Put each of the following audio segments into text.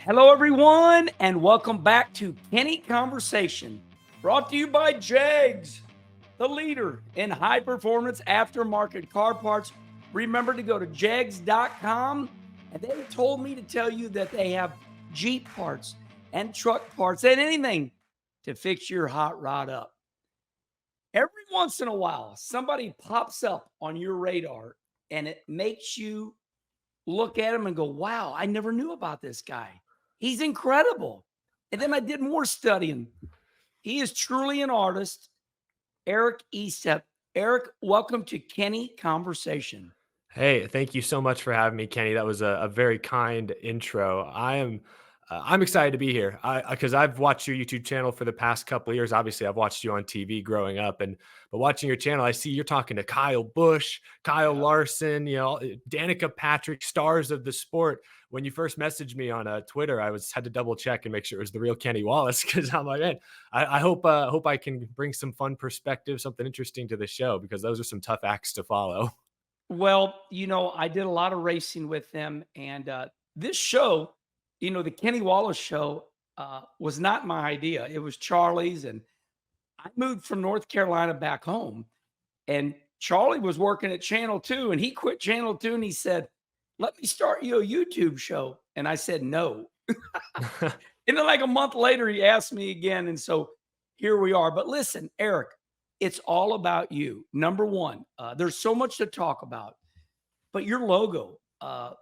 Hello, everyone, and welcome back to Kenny Conversation, brought to you by JEGS, the leader in high performance aftermarket car parts. Remember to go to jegs.com, and they told me to tell you that they have Jeep parts and truck parts and anything to fix your hot rod up. Every once in a while, somebody pops up on your radar and it makes you look at him and go, wow, I never knew about this guy. He's incredible. And then I did more studying. He is truly an artist, Eric Estepp. Eric, welcome to Kenny Conversation. Hey, thank you so much for having me, Kenny. That was a very kind intro. I'm excited to be here. Because I've watched your YouTube channel for the past couple of years. Obviously, I've watched you on TV growing up, but watching your channel, I see you're talking to Kyle Busch, Kyle Larson, Danica Patrick, stars of the sport. When you first messaged me on Twitter, had to double check and make sure it was the real Kenny Wallace, because I'm like, man, I hope I can bring some fun perspective, something interesting to the show, because those are some tough acts to follow. Well, I did a lot of racing with them. And this show, the Kenny Wallace show, was not my idea. It was Charlie's. And I moved from North Carolina back home. And Charlie was working at Channel 2, and he quit Channel 2 and he said, let me start you a YouTube show. And I said, no. And then like a month later, he asked me again. And so here we are. But listen, Eric, it's all about you. Number one, there's so much to talk about, but your logo, that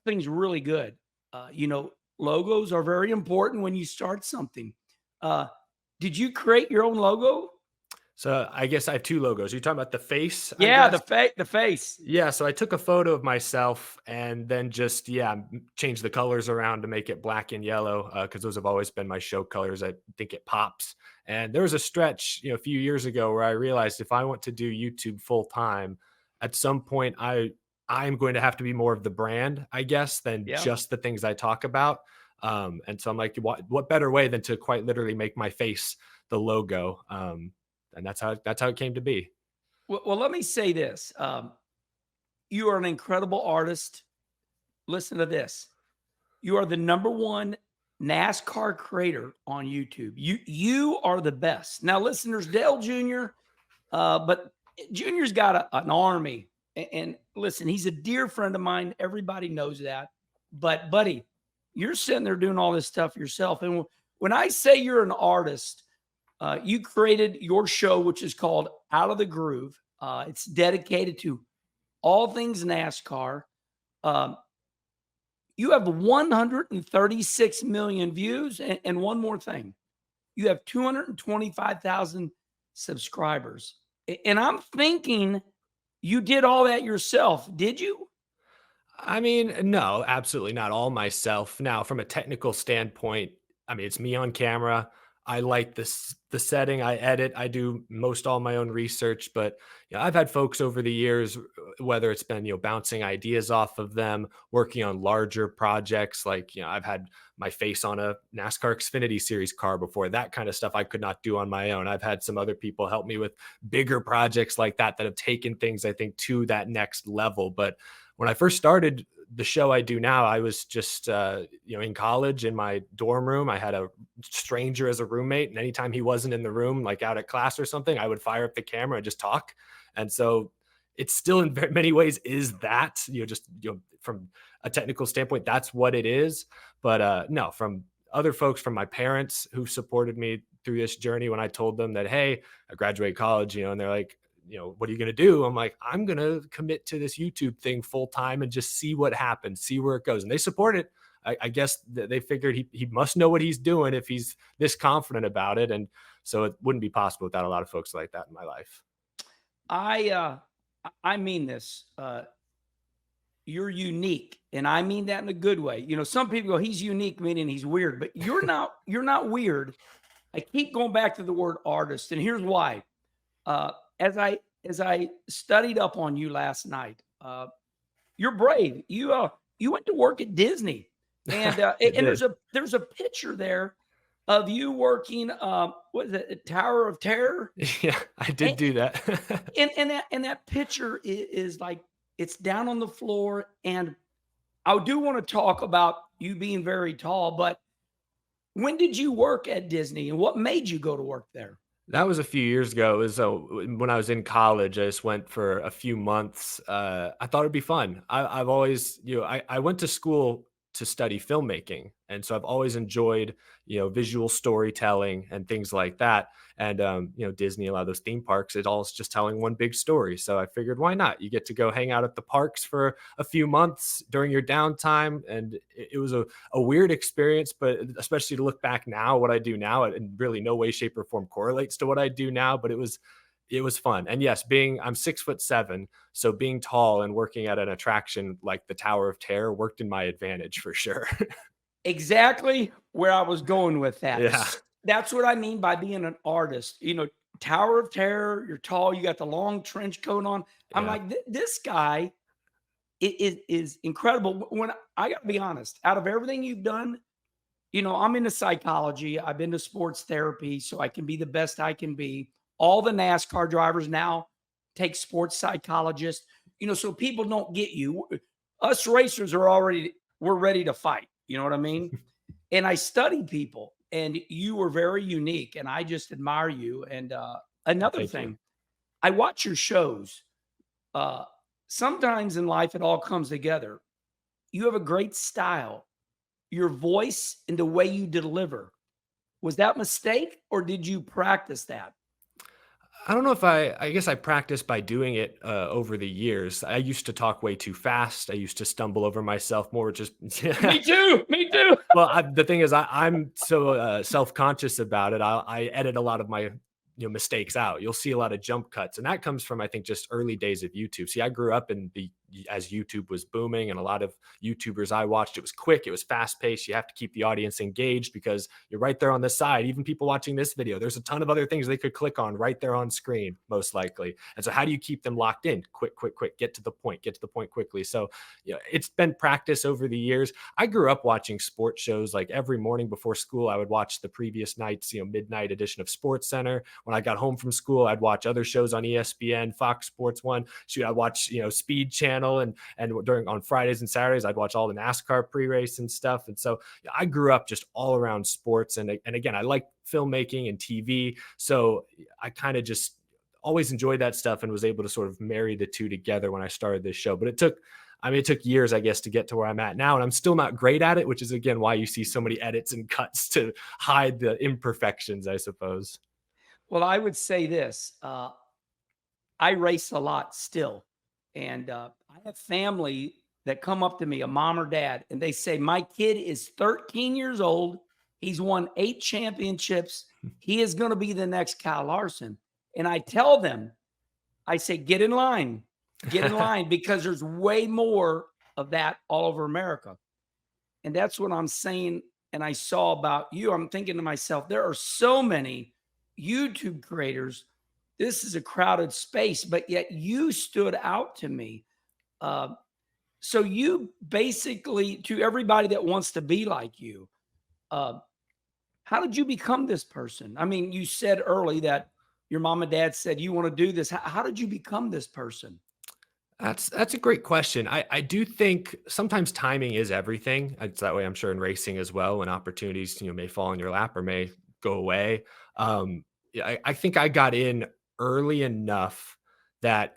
thing's really good. Logos are very important when you start something. Did you create your own logo? So I guess I have two logos. You're talking about the face? Yeah, the face. Yeah, so I took a photo of myself and then just, changed the colors around to make it black and yellow, because those have always been my show colors. I think it pops. And there was a stretch, a few years ago where I realized if I want to do YouTube full time, at some point I'm going to have to be more of the brand, I guess, than Yeah. just the things I talk about. And so I'm like, what better way than to quite literally make my face the logo? And that's how it came to be. Well, let me say this. You are an incredible artist. Listen to this. You are the number one NASCAR creator on YouTube. You are the best. Now, listen, there's Dale Jr., but Junior's got an army. And listen, he's a dear friend of mine. Everybody knows that. But, buddy, you're sitting there doing all this stuff yourself. And when I say you're an artist, you created your show, which is called Out of the Groove. It's dedicated to all things NASCAR. You have 136 million views. And one more thing, you have 225,000 subscribers. And I'm thinking you did all that yourself. Did you? I mean, no, absolutely not all myself. Now, from a technical standpoint, I mean, it's me on camera. I like the setting. I edit. I do most all my own research. But I've had folks over the years, whether it's been bouncing ideas off of them, working on larger projects. Like I've had my face on a NASCAR Xfinity Series car before. That kind of stuff I could not do on my own. I've had some other people help me with bigger projects like that have taken things, I think, to that next level. But when I first started the show I do now, I was just, in college in my dorm room. I had a stranger as a roommate, and anytime he wasn't in the room, like out at class or something, I would fire up the camera and just talk. And so it's still in very many ways is that, from a technical standpoint, that's what it is. But no, from other folks, from my parents who supported me through this journey, when I told them that, hey, I graduated college, and they're like, what are you going to do? I'm like, I'm going to commit to this YouTube thing full time and just see what happens, see where it goes. And they support it. I guess they figured he must know what he's doing if he's this confident about it. And so it wouldn't be possible without a lot of folks like that in my life. I mean this. You're unique, and I mean that in a good way. Some people go, he's unique, meaning he's weird, but you're not. You're not weird. I keep going back to the word artist, and here's why. As I studied up on you last night, you're brave. You went to work at Disney, and there's a picture there of you working. What is it? Tower of Terror. Yeah, I did do that. and that picture is like it's down on the floor, and I do want to talk about you being very tall, but when did you work at Disney and what made you go to work there? That was a few years ago. It was when I was in college. I just went for a few months. I thought it'd be fun. I've always, I went to school to study filmmaking, and so I've always enjoyed, visual storytelling and things like that. And Disney, a lot of those theme parks, it all is just telling one big story. So I figured, why not? You get to go hang out at the parks for a few months during your downtime, and it was a weird experience, but especially to look back now, what I do now, in really no way, shape, or form correlates to what I do now. But it was fun. And yes, I'm 6'7", so being tall and working at an attraction like the Tower of Terror worked in my advantage for sure. Exactly where I was going with that. Yeah. That's what I mean by being an artist. Tower of Terror, you're tall, you got the long trench coat on. I'm Yeah. like, this guy is incredible. When I got to be honest, out of everything you've done, I'm into psychology. I've been to sports therapy, so I can be the best I can be. All the NASCAR drivers now take sports psychologists, so people don't get you. Us racers we're ready to fight. You know what I mean? And I study people, and you were very unique, and I just admire you. And another Thank you. thing, I watch your shows. Uh, Sometimes in life, it all comes together. You have a great style, your voice, and the way you deliver. Was that mistake, or did you practice that? I don't know if I guess I practiced by doing it over the years. I used to talk way too fast. I used to stumble over myself more, just Me too. Me too. well, the thing is, I'm so self-conscious about it. I edit a lot of my mistakes out. You'll see a lot of jump cuts, and that comes from, I think, just early days of YouTube. See, I grew up as YouTube was booming, and a lot of YouTubers I watched, it was quick, it was fast paced. You have to keep the audience engaged because you're right there on the side. Even people watching this video, there's a ton of other things they could click on right there on screen, most likely. And so, how do you keep them locked in? Quick, quick, quick. Get to the point. Get to the point quickly. So, it's been practice over the years. I grew up watching sports shows. Like every morning before school, I would watch the previous night's midnight edition of Sports Center. When I got home from school, I'd watch other shows on ESPN, Fox Sports One. Shoot, I'd watch Speed Channel, and during on Fridays and Saturdays, I'd watch all the NASCAR pre-race and stuff. And so I grew up just all around sports. And again, I like filmmaking and TV, so I kind of just always enjoyed that stuff and was able to sort of marry the two together when I started this show. But it took years, I guess, to get to where I'm at now. And I'm still not great at it, which is, again, why you see so many edits and cuts to hide the imperfections, I suppose. Well, I would say this. I race a lot still. And I have family that come up to me, a mom or dad, and they say, my kid is 13 years old. He's won 8 championships. He is going to be the next Kyle Larson. And I tell them, I say, get in line, because there's way more of that all over America. And that's what I'm saying. And I saw about you. I'm thinking to myself, there are so many YouTube creators. This is a crowded space, but yet you stood out to me. So you basically, to everybody that wants to be like you, how did you become this person? I mean, you said early that your mom and dad said you want to do this. How did you become this person? That's a great question. I do think sometimes timing is everything. It's that way, I'm sure, in racing as well, when opportunities may fall in your lap or may go away. Yeah, I think I got in early enough that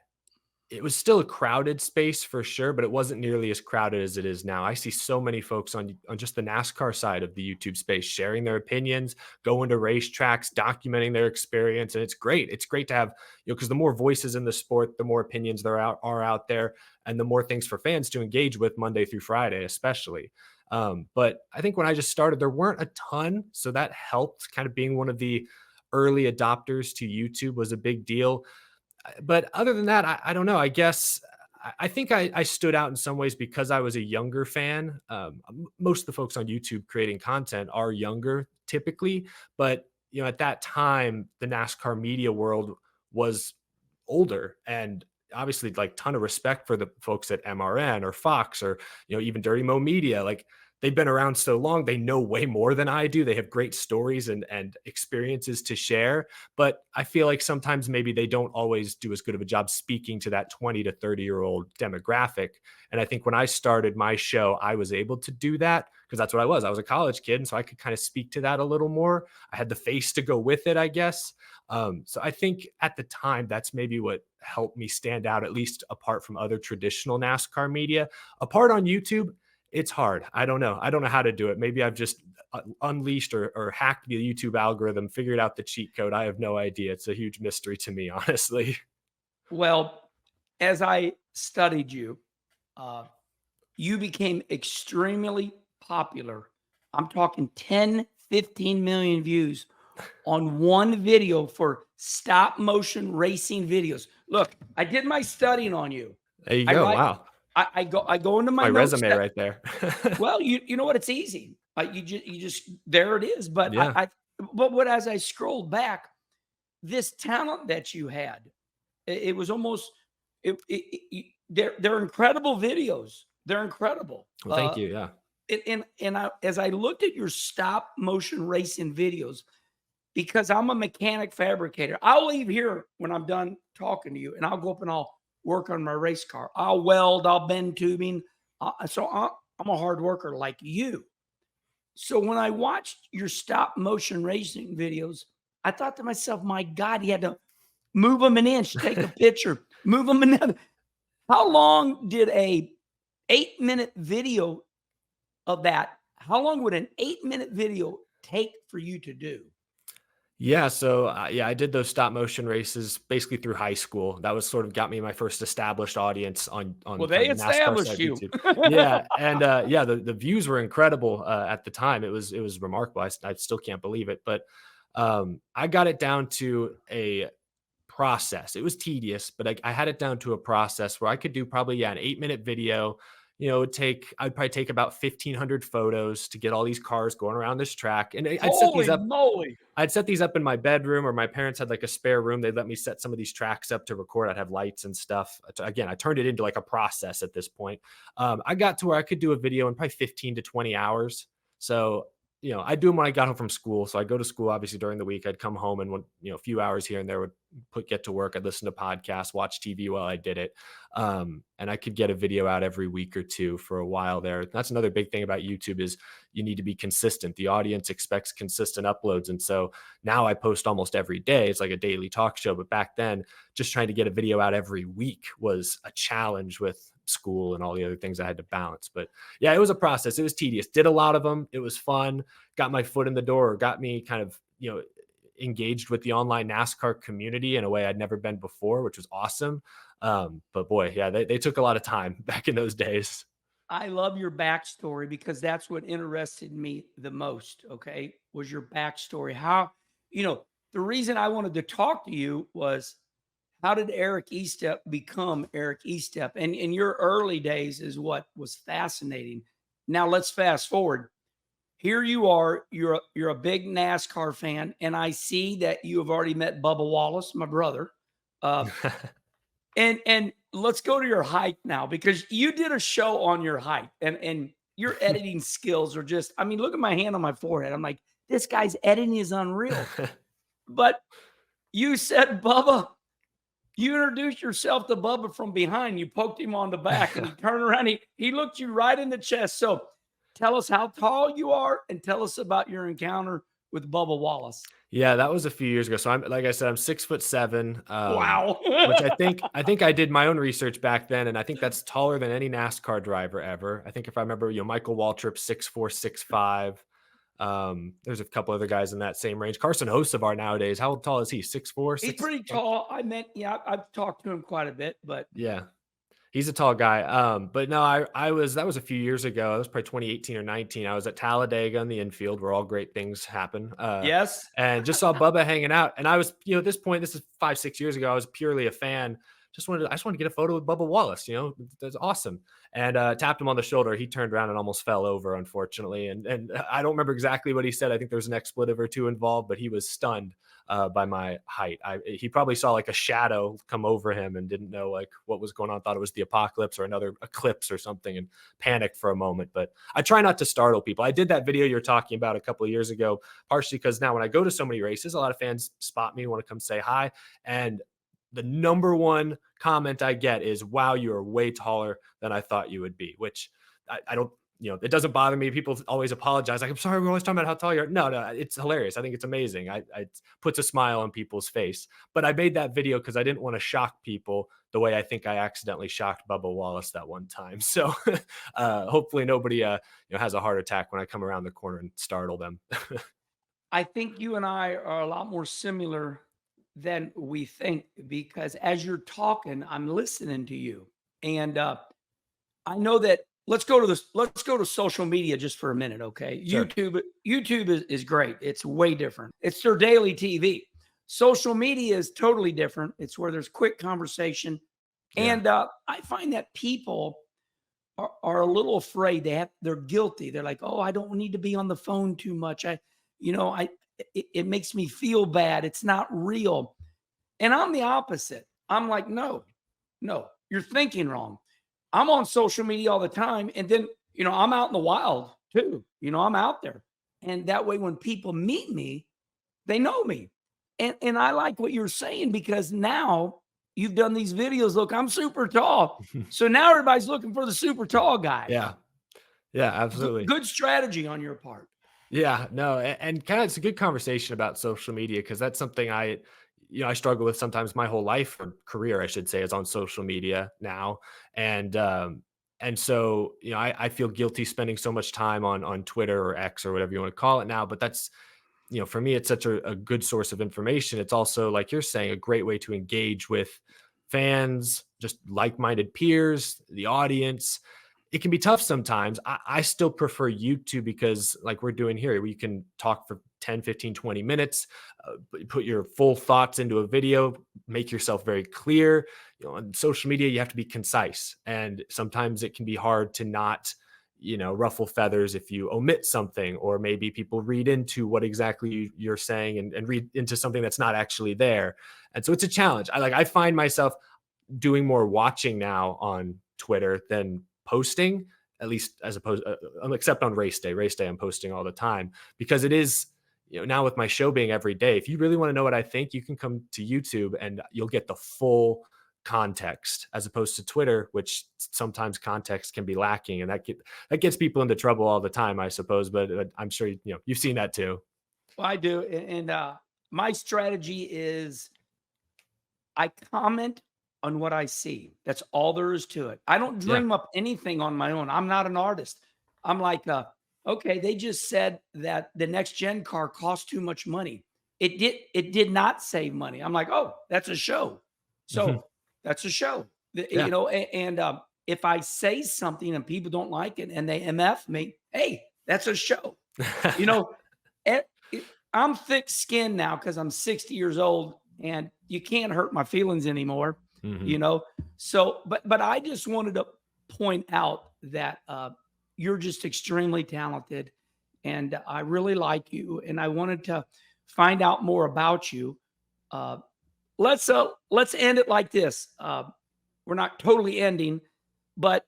it was still a crowded space for sure, but it wasn't nearly as crowded as it is now. I see so many folks on just the NASCAR side of the YouTube space sharing their opinions, going to racetracks, documenting their experience, and it's great. It's great to have, because the more voices in the sport, the more opinions are out there, and the more things for fans to engage with Monday through Friday, especially. But I think when I just started, there weren't a ton, so that helped. Kind of being one of the early adopters to YouTube was a big deal. But other than that, I don't know. I guess I think I stood out in some ways because I was a younger fan. Most of the folks on YouTube creating content are younger typically, but at that time, the NASCAR media world was older, and obviously, like, ton of respect for the folks at MRN or Fox or even Dirty Mo Media. Like, they've been around so long, they know way more than I do. They have great stories and experiences to share. But I feel like sometimes maybe they don't always do as good of a job speaking to that 20 to 30-year-old demographic. And I think when I started my show, I was able to do that because that's what I was. I was a college kid. And so I could kind of speak to that a little more. I had the face to go with it, I guess. So I think at the time, that's maybe what helped me stand out, at least apart from other traditional NASCAR media. Apart on YouTube, it's hard. I don't know. I don't know how to do it. Maybe I've just unleashed or hacked the YouTube algorithm, figured out the cheat code. I have no idea. It's a huge mystery to me, honestly. Well, as I studied you, uh, you became extremely popular. I'm talking 10, 15 million views on one video for stop motion racing videos. Look, I did my studying on you. There you I go. write, Wow. I go into my My notes. resume right there. Well, you know what? It's easy. You just there it is. But Yeah. but what as I scrolled back, this talent that you had, it was almost they're incredible videos. They're incredible. Well, thank you. Yeah. As I looked at your stop motion racing videos, because I'm a mechanic fabricator, I'll leave here when I'm done talking to you, and I'll go up and I'll work on my race car. I'll weld, I'll bend tubing. I'm a hard worker like you. So when I watched your stop motion racing videos, I thought to myself, my God, he had to move them an inch, take a picture, move them another. How long did a 8-minute video of that? How long would an 8-minute video take for you to do? Yeah, so yeah, I did those stop motion races basically through high school. That was sort of got me my first established audience on Well, kind they of the NASCAR established side of you. YouTube. Yeah, and yeah, the views were incredible at the time. It was remarkable. I still can't believe it, but I got it down to a process. It was tedious, but I had it down to a process where I could do probably, yeah, an 8-minute video. I'd probably take about 1,500 photos to get all these cars going around this track. And I'd set these Holy up. moly. I'd set these up in my bedroom, or my parents had like a spare room. They'd let me set some of these tracks up to record. I'd have lights and stuff. Again, I turned it into like a process at this point. I got to where I could do a video in probably 15 to 20 hours. So, I'd do them when I got home from school. So I'd go to school, obviously during the week. I'd come home and a few hours here and there would get to work. I'd listen to podcasts, watch TV while I did it. And I could get a video out every week or two for a while there. That's another big thing about YouTube is you need to be consistent. The audience expects consistent uploads. And so now I post almost every day. It's like a daily talk show. But back then, just trying to get a video out every week was a challenge with school and all the other things I had to balance. But yeah, it was a process. It was tedious. Did a lot of them. It was fun. Got my foot in the door. Got me kind of, engaged with the online NASCAR community in a way I'd never been before, which was awesome. But boy, yeah, they took a lot of time back in those days. I love your backstory because that's what interested me the most. Okay. Was your backstory. The reason I wanted to talk to you was how did Eric Estepp become Eric Estepp? And in your early days is what was fascinating. Now let's fast forward. Here you are, you're a big NASCAR fan, and I see that you have already met Bubba Wallace, my brother. Uh, and let's go to your hike now because you did a show on your hike, and your editing skills are just, I mean, look at my hand on my forehead. I'm like, this guy's editing is unreal. But you said, Bubba, you introduced yourself to Bubba from behind. You poked him on the back, and he turned around. He looked you right in the chest. So tell us how tall you are and tell us about your encounter with Bubba Wallace. Yeah, that was a few years ago. So like I said, I'm 6'7". Wow. Which I think I did my own research back then. And I think that's taller than any NASCAR driver ever. I think if I remember, Michael Waltrip, 6'4", 6'5". There's a couple other guys in that same range. Carson Hocevar nowadays, how tall is he? 6'4"? He's pretty tall. I've talked to him quite a bit, but Yeah. He's a tall guy. But no, that was a few years ago. That was probably 2018 or 19. I was at Talladega in the infield where all great things happen. yes. And just saw Bubba hanging out. And I was, at this point, this is 5-6 years ago, I was purely a fan I just wanted to get a photo with Bubba Wallace. That's awesome. And tapped him on the shoulder. He turned around and almost fell over, unfortunately. And I don't remember exactly what he said. I think there was an expletive or two involved, but he was stunned by my height. He probably saw like a shadow come over him and didn't know like what was going on. Thought it was the apocalypse or another eclipse or something, and panicked for a moment. But I try not to startle people. I did that video you're talking about a couple of years ago, partially because now when I go to so many races, a lot of fans spot me, want to come say hi. And the number one comment I get is, wow, you are way taller than I thought you would be, which I don't, it doesn't bother me. People always apologize. Like, I'm sorry, we're always talking about how tall you are. No, it's hilarious. I think it's amazing. It puts a smile on people's face. But I made that video because I didn't want to shock people the way I think I accidentally shocked Bubba Wallace that one time. So hopefully nobody has a heart attack when I come around the corner and startle them. I think you and I are a lot more similar than we think, because as you're talking, I'm listening to you. And I know that let's go to social media just for a minute. Okay. Sure. YouTube is great. It's way different. It's their daily TV. Social media is totally different. It's where there's quick conversation. Yeah. And I find that people are a little afraid. They're guilty. They're like, oh, I don't need to be on the phone too much. It makes me feel bad. It's not real. And I'm the opposite. I'm like, no, you're thinking wrong. I'm on social media all the time. And then, I'm out in the wild too. I'm out there. And that way, when people meet me, they know me. And I like what you're saying, because now you've done these videos. Look, I'm super tall. So now everybody's looking for the super tall guy. Yeah. Yeah, absolutely. Good strategy on your part. Yeah, no, and kind of it's a good conversation about social media, because that's something I struggle with sometimes. My whole life or career, I should say, is on social media now, and so I feel guilty spending so much time on Twitter or X or whatever you want to call it now. But that's for me, it's such a good source of information. It's also, like you're saying, a great way to engage with fans, just like-minded peers, the audience. It can be tough sometimes. I still prefer YouTube, because like we're doing here, we can talk for 10, 15, 20 minutes, put your full thoughts into a video, make yourself very clear. On social media, you have to be concise. And sometimes it can be hard to not, ruffle feathers if you omit something, or maybe people read into what exactly you're saying and read into something that's not actually there. And so it's a challenge. I find myself doing more watching now on Twitter than posting, at least as opposed, except on race day. Race day, I'm posting all the time, because it is, now with my show being every day, if you really want to know what I think, you can come to YouTube and you'll get the full context, as opposed to Twitter, which sometimes context can be lacking, and that gets people into trouble all the time, I suppose. But I'm sure you've seen that too. Well, I do, and my strategy is I comment on what I see. That's all there is to it. I don't dream up anything on my own. I'm not an artist. I'm like, okay, they just said that the next gen car costs too much money. It did not save money. I'm like, oh, that's a show. So that's a show. And if I say something and people don't like it and they MF me, hey, that's a show. I'm thick skinned now because I'm 60 years old, and you can't hurt my feelings anymore. So, but I just wanted to point out that you're just extremely talented, and I really like you, and I wanted to find out more about you. Let's end it like this. We're not totally ending, but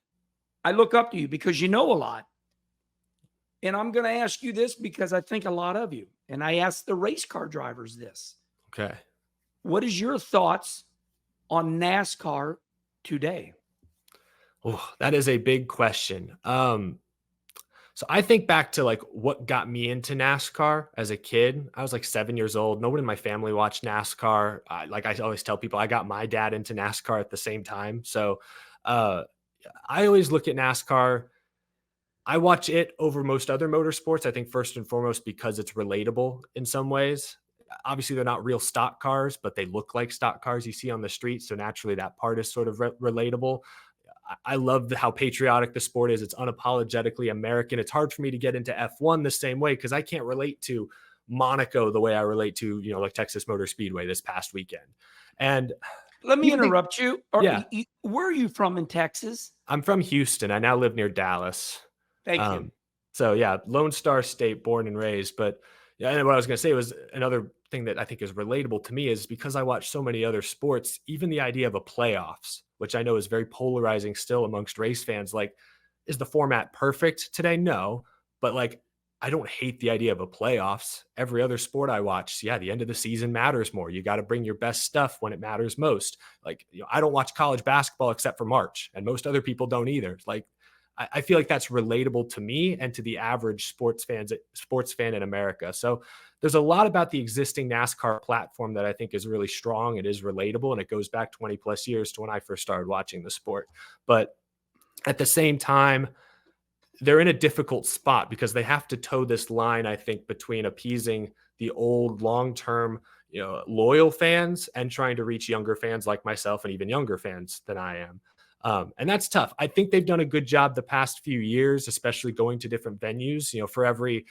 I look up to you because you know a lot. And I'm going to ask you this because I think a lot of you, and I ask the race car drivers this. Okay. What is your thoughts on NASCAR today? Oh, that is a big question. So I think back to like what got me into NASCAR as a kid. I was like 7 years old. Nobody in my family watched NASCAR. Like I always tell people, I got my dad into NASCAR at the same time. So I always look at NASCAR. I watch it over most other motorsports, I think, first and foremost, because it's relatable in some ways. Obviously, they're not real stock cars, but they look like stock cars you see on the street. So naturally, that part is sort of relatable. I love how patriotic the sport is. It's unapologetically American. It's hard for me to get into F1 the same way, because I can't relate to Monaco the way I relate to, like Texas Motor Speedway this past weekend. And let me even the interrupt you. Or yeah, where are you from in Texas? I'm from Houston. I now live near Dallas. Thank you. Um, so yeah, Lone Star State, born and raised. But yeah, and what I was going to say was another thing that I think is relatable to me is because I watch so many other sports, even the idea of a playoffs, which I know is very polarizing still amongst race fans. Like, is the format perfect today? No, but like, I don't hate the idea of a playoffs. Every other sport I watch, yeah, the end of the season matters more. You got to bring your best stuff when it matters most. Like, I don't watch college basketball except for March, and most other people don't either. Like, I feel like that's relatable to me and to the average sports fan in America. So there's a lot about the existing NASCAR platform that I think is really strong. It is relatable, and it goes back 20 plus years to when I first started watching the sport. But at the same time, they're in a difficult spot because they have to toe this line, I think, between appeasing the old long-term, loyal fans and trying to reach younger fans like myself and even younger fans than I am. And that's tough. I think they've done a good job the past few years, especially going to different venues, for every,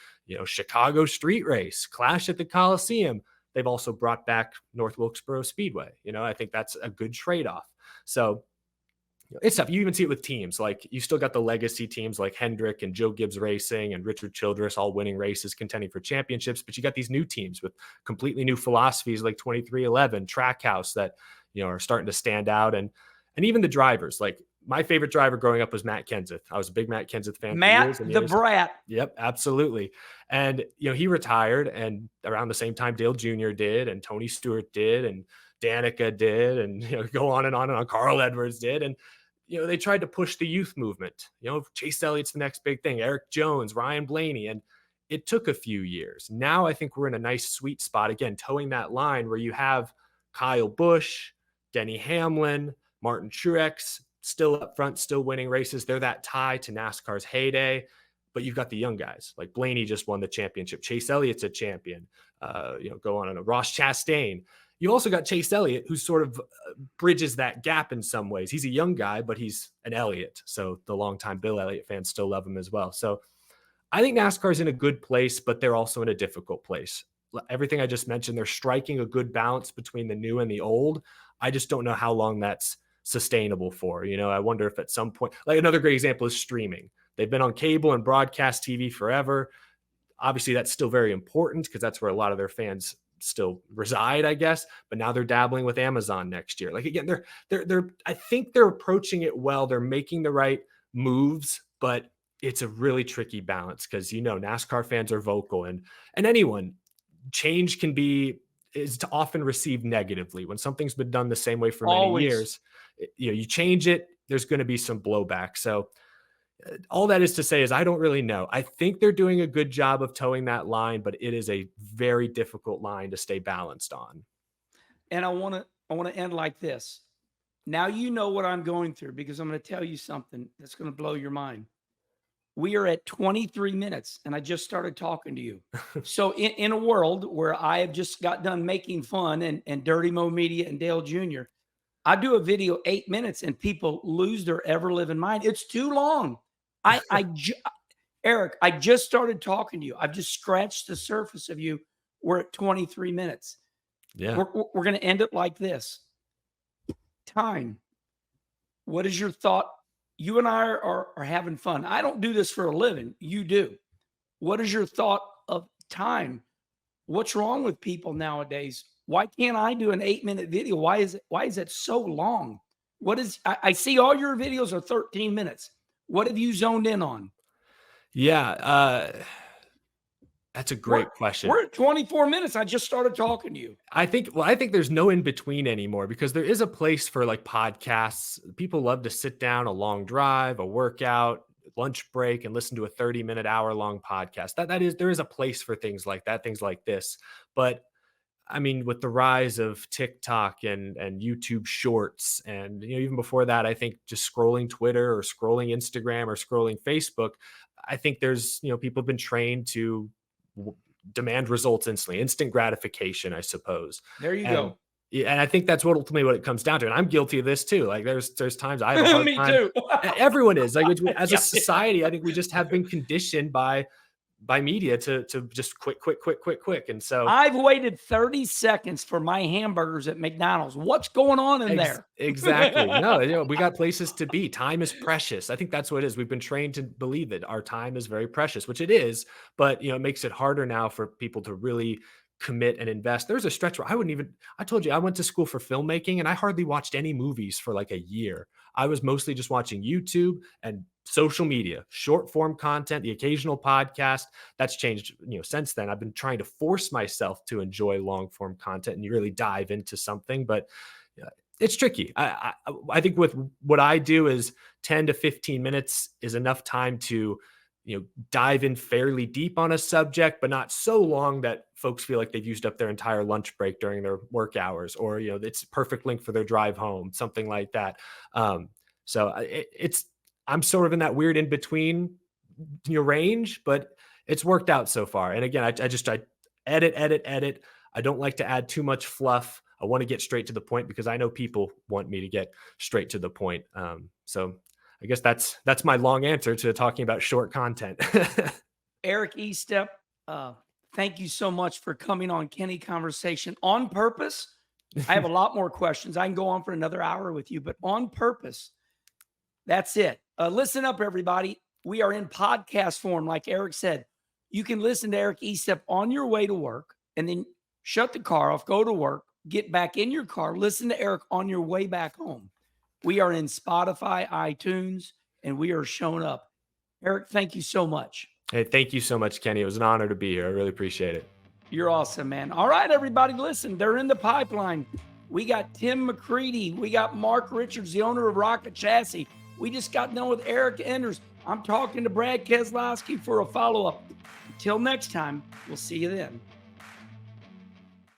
Chicago street race, Clash at the Coliseum. They've also brought back North Wilkesboro Speedway. I think that's a good trade-off. So it's tough. You even see it with teams. Like, you still got the legacy teams like Hendrick and Joe Gibbs Racing and Richard Childress all winning races, contending for championships. But you got these new teams with completely new philosophies like 2311, Trackhouse that, are starting to stand out. And even the drivers. Like, my favorite driver growing up was Matt Kenseth. I was a big Matt Kenseth fan for years and Matt the years. Brat. Yep, absolutely. And, he retired, and around the same time Dale Jr. did, and Tony Stewart did, and Danica did, and, go on and on and on. Carl Edwards did. And, they tried to push the youth movement. Chase Elliott's the next big thing, Eric Jones, Ryan Blaney. And it took a few years. Now I think we're in a nice sweet spot, again, towing that line where you have Kyle Busch, Denny Hamlin, Martin Truex still up front, still winning races. They're that tie to NASCAR's heyday. But you've got the young guys like Blaney just won the championship. Chase Elliott's a champion. Go on a Ross Chastain. You also got Chase Elliott, who sort of bridges that gap in some ways. He's a young guy, but he's an Elliott. So the longtime Bill Elliott fans still love him as well. So I think NASCAR is in a good place, but they're also in a difficult place. Everything I just mentioned, they're striking a good balance between the new and the old. I just don't know how long that's sustainable for. I wonder if at some point, like another great example is streaming. They've been on cable and broadcast TV forever. Obviously, that's still very important because that's where a lot of their fans still reside, I guess. But now they're dabbling with Amazon next year. Like, again, they're I think they're approaching it well. They're making the right moves, but it's a really tricky balance because NASCAR fans are vocal, and anyone change is often received negatively when something's been done the same way for many years. You change it, there's going to be some blowback. So all that is to say is I don't really know. I think they're doing a good job of towing that line, but it is a very difficult line to stay balanced on. And I want to end like this. Now you know what I'm going through because I'm going to tell you something that's going to blow your mind. We are at 23 minutes and I just started talking to you. So in a world where I have just got done making fun and Dirty Mo Media and Dale Jr., I do a video 8 minutes and people lose their ever living mind. It's too long. Eric, I just started talking to you. I've just scratched the surface of you. We're at 23 minutes. Yeah. We're going to end it like this. Time. What is your thought? You and I are having fun. I don't do this for a living. You do. What is your thought of time? What's wrong with people nowadays? Why can't I do an 8-minute video? Why is it so long? I see all your videos are 13 minutes. What have you zoned in on? Yeah, that's a great question. We're at 24 minutes. I just started talking to you. I think there's no in between anymore because there is a place for like podcasts. People love to sit down, a long drive, a workout, lunch break, and listen to a 30-minute, hour-long podcast. There is a place for things like that, things like this. But I mean, with the rise of TikTok and YouTube Shorts, and even before that, I think just scrolling Twitter or scrolling Instagram or scrolling Facebook, I think there's people have been trained to demand results instantly, instant gratification, I suppose. There you go. Yeah, and I think that's ultimately what it comes down to. And I'm guilty of this too. Like there's times I have a hard time. Me too. Everyone is like, as a society, I think we just have been conditioned by by media to just quick. And so I've waited 30 seconds for my hamburgers at McDonald's. What's going on in there? Exactly. No, we got places to be. Time is precious. I think that's what it is. We've been trained to believe that our time is very precious, which it is, but it makes it harder now for people to really commit and invest. There's a stretch where I told you I went to school for filmmaking and I hardly watched any movies for like a year. I was mostly just watching YouTube and social media, short form content, the occasional podcast. That's changed, since then. I've been trying to force myself to enjoy long form content and you really dive into something, but it's tricky. I think with what I do is 10 to 15 minutes is enough time to dive in fairly deep on a subject, but not so long that folks feel like they've used up their entire lunch break during their work hours, or it's a perfect link for their drive home, something like that. So I'm sort of in that weird in between range, but it's worked out so far. And again, I edit. I don't like to add too much fluff. I want to get straight to the point because I know people want me to get straight to the point. So I guess that's my long answer to talking about short content. Eric Estepp, thank you so much for coming on Kenny Conversation on purpose. I have a lot more questions. I can go on for another hour with you, but on purpose, that's it. Listen up, everybody. We are in podcast form, like Eric said. You can listen to Eric Estepp on your way to work and then shut the car off, go to work, get back in your car, listen to Eric on your way back home. We are in Spotify, iTunes, and we are showing up. Eric, thank you so much. Hey, thank you so much, Kenny. It was an honor to be here. I really appreciate it. You're awesome, man. All right, everybody, listen, they're in the pipeline. We got Tim McCready. We got Mark Richards, the owner of Rocket Chassis. We just got done with Eric Enders. I'm talking to Brad Keselowski for a follow-up. Until next time, we'll see you then.